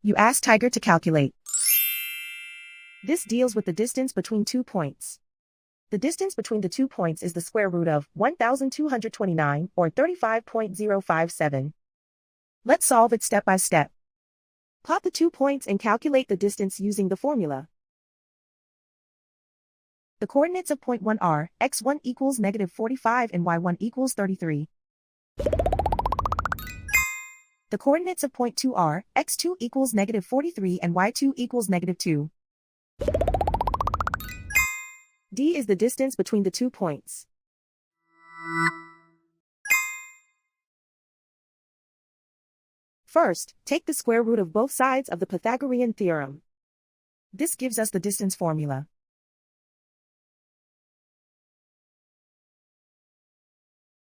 You ask Tiger to calculate. This deals with the distance between 2 points. The distance between the 2 points is the square root of 1,229, or 35.057. Let's solve it step by step. Plot the 2 points and calculate the distance using the formula. The coordinates of point 1 are x1 equals -45 and y1 equals 33. The coordinates of point 2 are x2 equals -43 and y2 equals -2. D is the distance between the 2 points. First, take the square root of both sides of the Pythagorean theorem. This gives us the distance formula.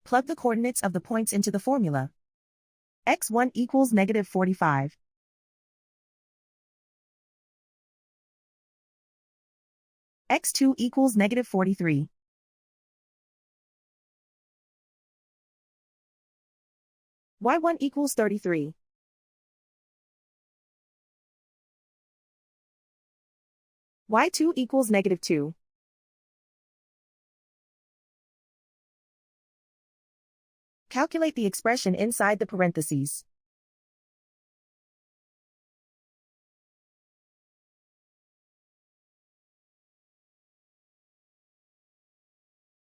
Plug the coordinates of the points into the formula. x1 equals -45. x2 equals -43. y1 equals 33. y2 equals -2. Calculate the expression inside the parentheses.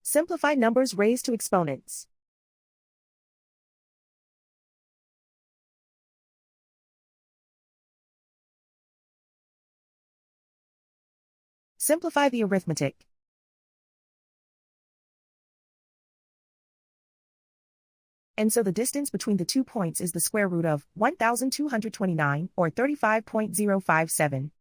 Simplify numbers raised to exponents. Simplify the arithmetic. And so the distance between the 2 points is the square root of 1,229, or 35.057.